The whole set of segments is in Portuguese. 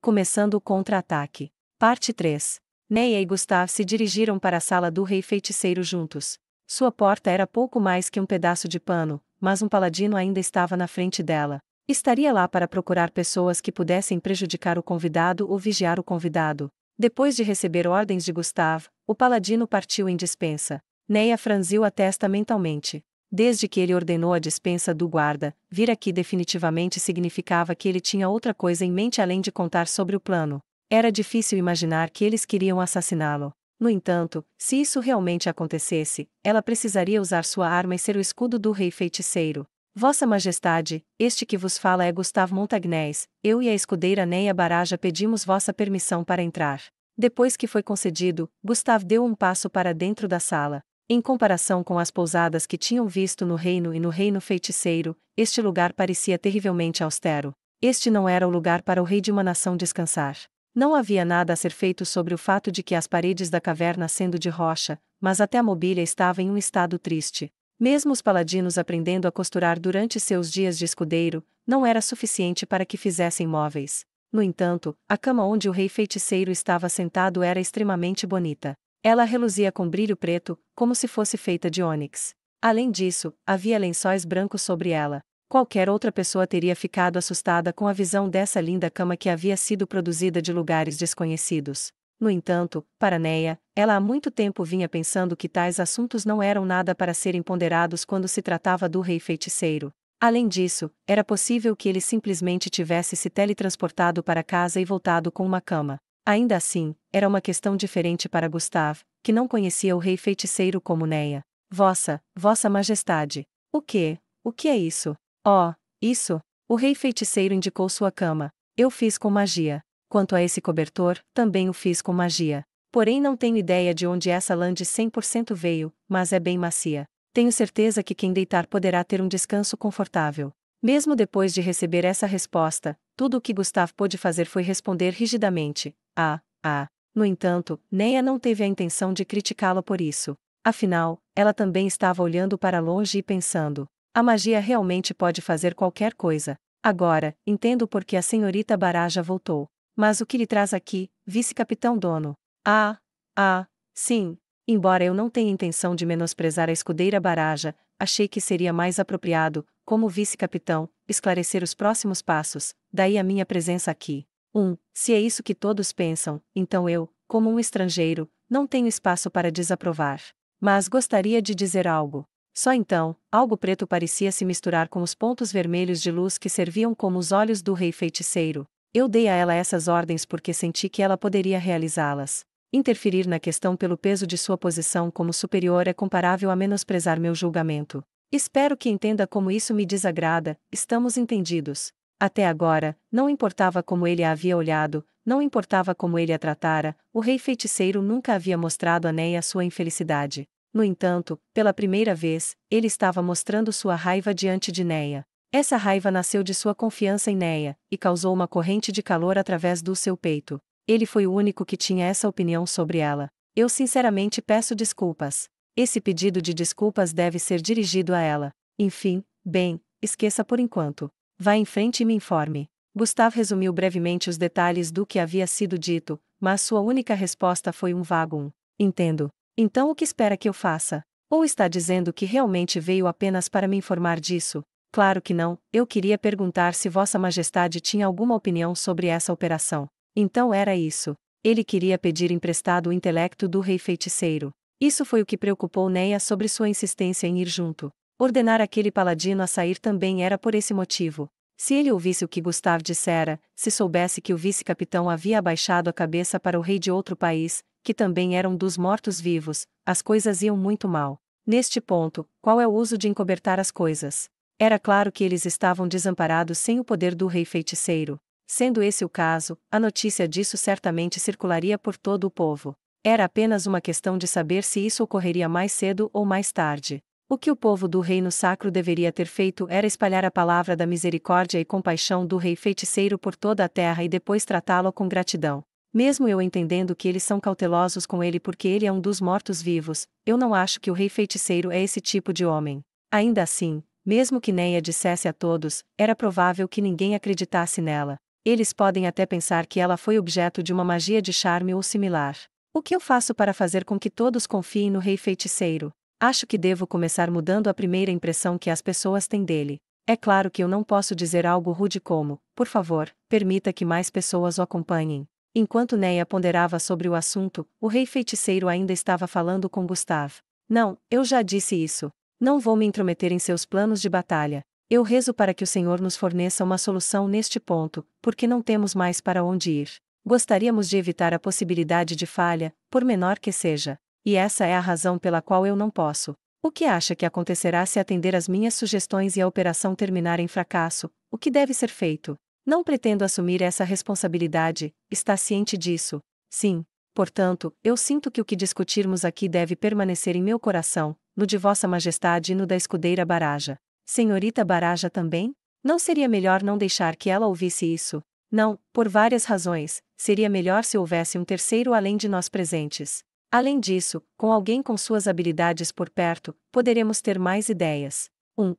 começando o contra-ataque. Parte 3. Neia e Gustav se dirigiram para a sala do rei feiticeiro juntos. Sua porta era pouco mais que um pedaço de pano, mas um paladino ainda estava na frente dela. Estaria lá para procurar pessoas que pudessem prejudicar o convidado ou vigiar o convidado. Depois de receber ordens de Gustav, o paladino partiu em dispensa. Neia franziu a testa mentalmente. Desde que ele ordenou a dispensa do guarda, vir aqui definitivamente significava que ele tinha outra coisa em mente além de contar sobre o plano. Era difícil imaginar que eles queriam assassiná-lo. No entanto, se isso realmente acontecesse, ela precisaria usar sua arma e ser o escudo do rei feiticeiro. Vossa Majestade, este que vos fala é Gustav Montagnés, eu e a escudeira Neia Baraja pedimos vossa permissão para entrar. Depois que foi concedido, Gustav deu um passo para dentro da sala. Em comparação com as pousadas que tinham visto no reino e no reino feiticeiro, este lugar parecia terrivelmente austero. Este não era o lugar para o rei de uma nação descansar. Não havia nada a ser feito sobre o fato de que as paredes da caverna sendo de rocha, mas até a mobília estava em um estado triste. Mesmo os paladinos aprendendo a costurar durante seus dias de escudeiro, não era suficiente para que fizessem móveis. No entanto, a cama onde o rei feiticeiro estava sentado era extremamente bonita. Ela reluzia com brilho preto, como se fosse feita de ônix. Além disso, havia lençóis brancos sobre ela. Qualquer outra pessoa teria ficado assustada com a visão dessa linda cama que havia sido produzida de lugares desconhecidos. No entanto, para Neia, ela há muito tempo vinha pensando que tais assuntos não eram nada para serem ponderados quando se tratava do rei feiticeiro. Além disso, era possível que ele simplesmente tivesse se teletransportado para casa e voltado com uma cama. Ainda assim, era uma questão diferente para Gustav, que não conhecia o rei feiticeiro como Neia. Vossa Majestade. O que é isso? Oh, isso! O rei feiticeiro indicou sua cama. Eu fiz com magia. Quanto a esse cobertor, também o fiz com magia. Porém não tenho ideia de onde essa lã de 100% veio, mas é bem macia. Tenho certeza que quem deitar poderá ter um descanso confortável. Mesmo depois de receber essa resposta, tudo o que Gustav pôde fazer foi responder rigidamente: No entanto, Neia não teve a intenção de criticá-lo por isso. Afinal, ela também estava olhando para longe e pensando: a magia realmente pode fazer qualquer coisa. Agora, entendo por que a senhorita Baraja voltou. Mas o que lhe traz aqui, vice-capitão Dono? Sim. Embora eu não tenha intenção de menosprezar a escudeira Baraja, achei que seria mais apropriado, como vice-capitão, esclarecer os próximos passos, daí a minha presença aqui. Se é isso que todos pensam, então eu, como um estrangeiro, não tenho espaço para desaprovar. Mas gostaria de dizer algo. Só então, algo preto parecia se misturar com os pontos vermelhos de luz que serviam como os olhos do rei feiticeiro. Eu dei a ela essas ordens porque senti que ela poderia realizá-las. Interferir na questão pelo peso de sua posição como superior é comparável a menosprezar meu julgamento. Espero que entenda como isso me desagrada, estamos entendidos. Até agora, não importava como ele a havia olhado, não importava como ele a tratara, o rei feiticeiro nunca havia mostrado a Neia sua infelicidade. No entanto, pela primeira vez, ele estava mostrando sua raiva diante de Neia. Essa raiva nasceu de sua confiança em Neia, e causou uma corrente de calor através do seu peito. Ele foi o único que tinha essa opinião sobre ela. Eu sinceramente peço desculpas. Esse pedido de desculpas deve ser dirigido a ela. Enfim, bem, esqueça por enquanto. Vá em frente e me informe. Gustav resumiu brevemente os detalhes do que havia sido dito, mas sua única resposta foi um vago entendo. Então o que espera que eu faça? Ou está dizendo que realmente veio apenas para me informar disso? Claro que não, eu queria perguntar se Vossa Majestade tinha alguma opinião sobre essa operação. Então era isso. Ele queria pedir emprestado o intelecto do rei feiticeiro. Isso foi o que preocupou Neia sobre sua insistência em ir junto. Ordenar aquele paladino a sair também era por esse motivo. Se ele ouvisse o que Gustav dissera, se soubesse que o vice-capitão havia abaixado a cabeça para o rei de outro país, que também era um dos mortos-vivos, as coisas iam muito mal. Neste ponto, qual é o uso de encobertar as coisas? Era claro que eles estavam desamparados sem o poder do rei feiticeiro. Sendo esse o caso, a notícia disso certamente circularia por todo o povo. Era apenas uma questão de saber se isso ocorreria mais cedo ou mais tarde. O que o povo do reino sacro deveria ter feito era espalhar a palavra da misericórdia e compaixão do rei feiticeiro por toda a terra e depois tratá-lo com gratidão. Mesmo eu entendendo que eles são cautelosos com ele porque ele é um dos mortos-vivos, eu não acho que o rei feiticeiro é esse tipo de homem. Ainda assim, mesmo que Neia dissesse a todos, era provável que ninguém acreditasse nela. Eles podem até pensar que ela foi objeto de uma magia de charme ou similar. O que eu faço para fazer com que todos confiem no rei feiticeiro? Acho que devo começar mudando a primeira impressão que as pessoas têm dele. É claro que eu não posso dizer algo rude como, por favor, permita que mais pessoas o acompanhem. Enquanto Neia ponderava sobre o assunto, o rei feiticeiro ainda estava falando com Gustav. Não, eu já disse isso. Não vou me intrometer em seus planos de batalha. Eu rezo para que o Senhor nos forneça uma solução neste ponto, porque não temos mais para onde ir. Gostaríamos de evitar a possibilidade de falha, por menor que seja. E essa é a razão pela qual eu não posso. O que acha que acontecerá se atender às minhas sugestões e a operação terminar em fracasso? O que deve ser feito? Não pretendo assumir essa responsabilidade, está ciente disso? Sim. Portanto, eu sinto que o que discutirmos aqui deve permanecer em meu coração, no de Vossa Majestade e no da escudeira Baraja. Senhorita Baraja também? Não seria melhor não deixar que ela ouvisse isso? Não, por várias razões, seria melhor se houvesse um terceiro além de nós presentes. Além disso, com alguém com suas habilidades por perto, poderemos ter mais ideias.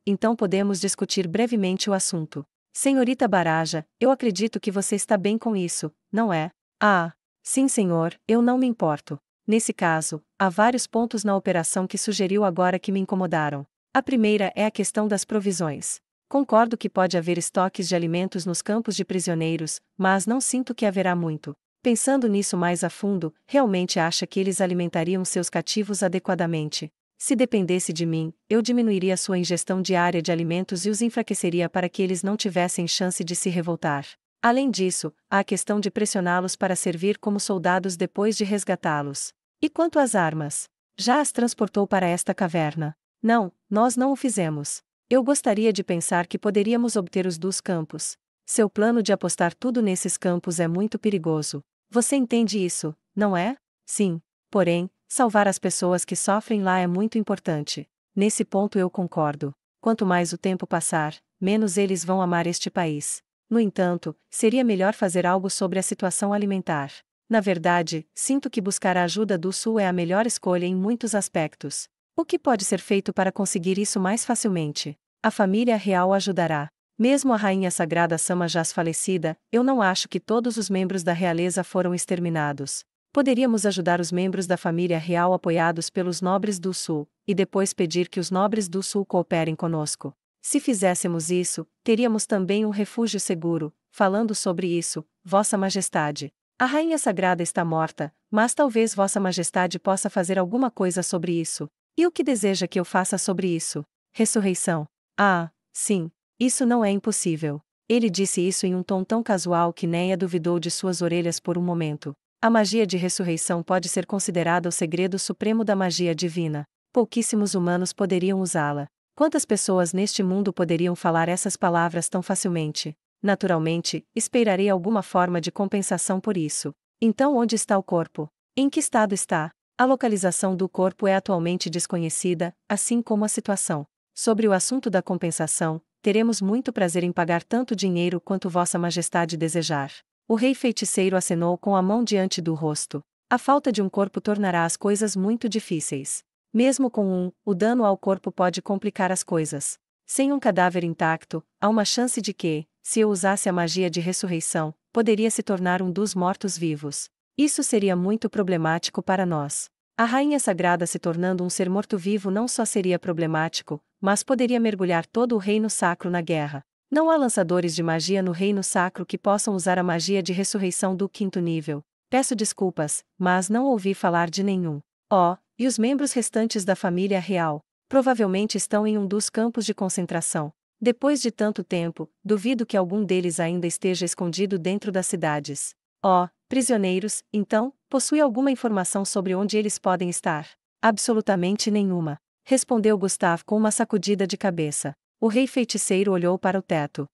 Então podemos discutir brevemente o assunto. Senhorita Baraja, eu acredito que você está bem com isso, não é? Ah, sim, senhor, eu não me importo. Nesse caso, há vários pontos na operação que sugeriu agora que me incomodaram. A primeira é a questão das provisões. Concordo que pode haver estoques de alimentos nos campos de prisioneiros, mas não sinto que haverá muito. Pensando nisso mais a fundo, realmente acha que eles alimentariam seus cativos adequadamente? Se dependesse de mim, eu diminuiria sua ingestão diária de alimentos e os enfraqueceria para que eles não tivessem chance de se revoltar. Além disso, há a questão de pressioná-los para servir como soldados depois de resgatá-los. E quanto às armas? Já as transportou para esta caverna? Não, nós não o fizemos. Eu gostaria de pensar que poderíamos obter-os dos campos. Seu plano de apostar tudo nesses campos é muito perigoso. Você entende isso, não é? Sim. Porém, salvar as pessoas que sofrem lá é muito importante. Nesse ponto eu concordo. Quanto mais o tempo passar, menos eles vão amar este país. No entanto, seria melhor fazer algo sobre a situação alimentar. Na verdade, sinto que buscar a ajuda do Sul é a melhor escolha em muitos aspectos. O que pode ser feito para conseguir isso mais facilmente? A família real ajudará. Mesmo a rainha sagrada Samajás falecida, eu não acho que todos os membros da realeza foram exterminados. Poderíamos ajudar os membros da família real apoiados pelos nobres do Sul, e depois pedir que os nobres do Sul cooperem conosco. Se fizéssemos isso, teríamos também um refúgio seguro. Falando sobre isso, Vossa Majestade. A rainha sagrada está morta, mas talvez Vossa Majestade possa fazer alguma coisa sobre isso. E o que deseja que eu faça sobre isso? Ressurreição. Ah, sim. Isso não é impossível. Ele disse isso em um tom tão casual que Neia duvidou de suas orelhas por um momento. A magia de ressurreição pode ser considerada o segredo supremo da magia divina. Pouquíssimos humanos poderiam usá-la. Quantas pessoas neste mundo poderiam falar essas palavras tão facilmente? Naturalmente, esperarei alguma forma de compensação por isso. Então onde está o corpo? Em que estado está? A localização do corpo é atualmente desconhecida, assim como a situação. Sobre o assunto da compensação, teremos muito prazer em pagar tanto dinheiro quanto Vossa Majestade desejar. O rei feiticeiro acenou com a mão diante do rosto. A falta de um corpo tornará as coisas muito difíceis. Mesmo com o dano ao corpo pode complicar as coisas. Sem um cadáver intacto, há uma chance de que, se eu usasse a magia de ressurreição, poderia se tornar um dos mortos-vivos. Isso seria muito problemático para nós. A rainha sagrada se tornando um ser morto-vivo não só seria problemático, mas poderia mergulhar todo o reino sacro na guerra. Não há lançadores de magia no reino sacro que possam usar a magia de ressurreição do 5º nível. Peço desculpas, mas não ouvi falar de nenhum. Oh, e os membros restantes da família real? Provavelmente estão em um dos campos de concentração. Depois de tanto tempo, duvido que algum deles ainda esteja escondido dentro das cidades. Oh, prisioneiros, então, possui alguma informação sobre onde eles podem estar? Absolutamente nenhuma. Respondeu Gustav com uma sacudida de cabeça. O rei feiticeiro olhou para o teto.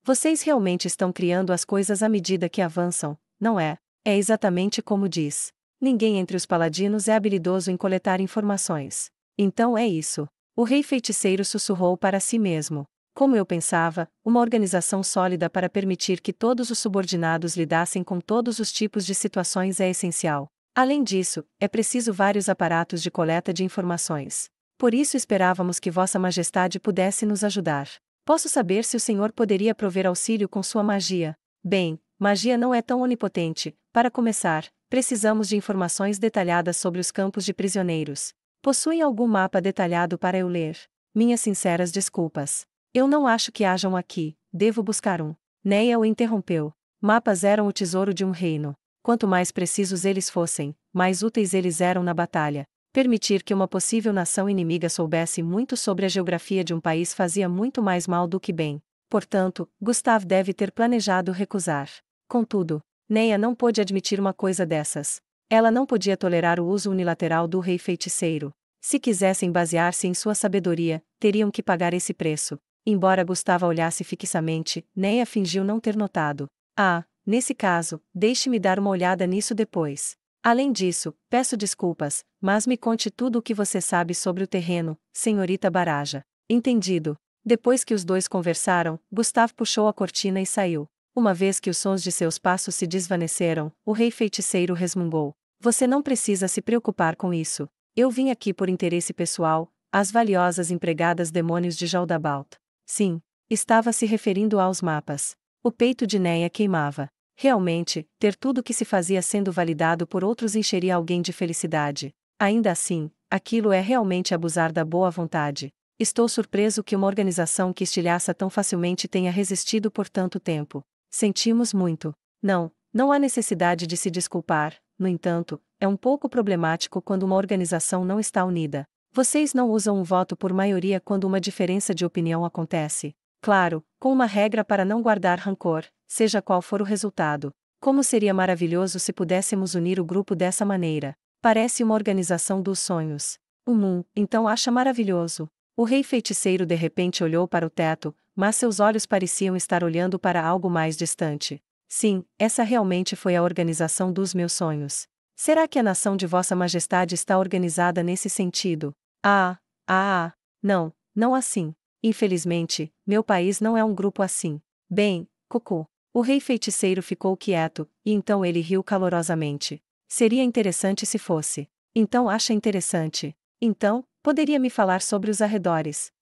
Vocês realmente estão criando as coisas à medida que avançam, não é? É exatamente como diz. Ninguém entre os paladinos é habilidoso em coletar informações. Então é isso. O rei feiticeiro sussurrou para si mesmo. Como eu pensava, uma organização sólida para permitir que todos os subordinados lidassem com todos os tipos de situações é essencial. Além disso, é preciso vários aparatos de coleta de informações. Por isso esperávamos que Vossa Majestade pudesse nos ajudar. Posso saber se o senhor poderia prover auxílio com sua magia? Bem, magia não é tão onipotente. Para começar, precisamos de informações detalhadas sobre os campos de prisioneiros. Possuem algum mapa detalhado para eu ler? Minhas sinceras desculpas. Eu não acho que hajam aqui, devo buscar um. Neia o interrompeu. Mapas eram o tesouro de um reino. Quanto mais precisos eles fossem, mais úteis eles eram na batalha. Permitir que uma possível nação inimiga soubesse muito sobre a geografia de um país fazia muito mais mal do que bem. Portanto, Gustav deve ter planejado recusar. Contudo, Neia não pôde admitir uma coisa dessas. Ela não podia tolerar o uso unilateral do rei feiticeiro. Se quisessem basear-se em sua sabedoria, teriam que pagar esse preço. Embora Gustavo olhasse fixamente, Neia fingiu não ter notado. Ah, nesse caso, deixe-me dar uma olhada nisso depois. Além disso, peço desculpas, mas me conte tudo o que você sabe sobre o terreno, senhorita Baraja. Entendido. Depois que os dois conversaram, Gustavo puxou a cortina e saiu. Uma vez que os sons de seus passos se desvaneceram, o rei feiticeiro resmungou. Você não precisa se preocupar com isso. Eu vim aqui por interesse pessoal, as valiosas empregadas demônios de Jaldabalt. Sim, estava se referindo aos mapas. O peito de Neia queimava. Realmente, ter tudo o que se fazia sendo validado por outros encheria alguém de felicidade. Ainda assim, aquilo é realmente abusar da boa vontade. Estou surpreso que uma organização que estilhaça tão facilmente tenha resistido por tanto tempo. Sentimos muito. Não há necessidade de se desculpar, no entanto, é um pouco problemático quando uma organização não está unida. Vocês não usam um voto por maioria quando uma diferença de opinião acontece. Claro, com uma regra para não guardar rancor, seja qual for o resultado. Como seria maravilhoso se pudéssemos unir o grupo dessa maneira. Parece uma organização dos sonhos. Então acha maravilhoso. O rei feiticeiro de repente olhou para o teto, mas seus olhos pareciam estar olhando para algo mais distante. Sim, essa realmente foi a organização dos meus sonhos. Será que a nação de Vossa Majestade está organizada nesse sentido? Não assim. Infelizmente, meu país não é um grupo assim. Bem, Cocô. O rei feiticeiro ficou quieto, e então ele riu calorosamente. Seria interessante se fosse. Então acha interessante. Então, poderia me falar sobre os arredores.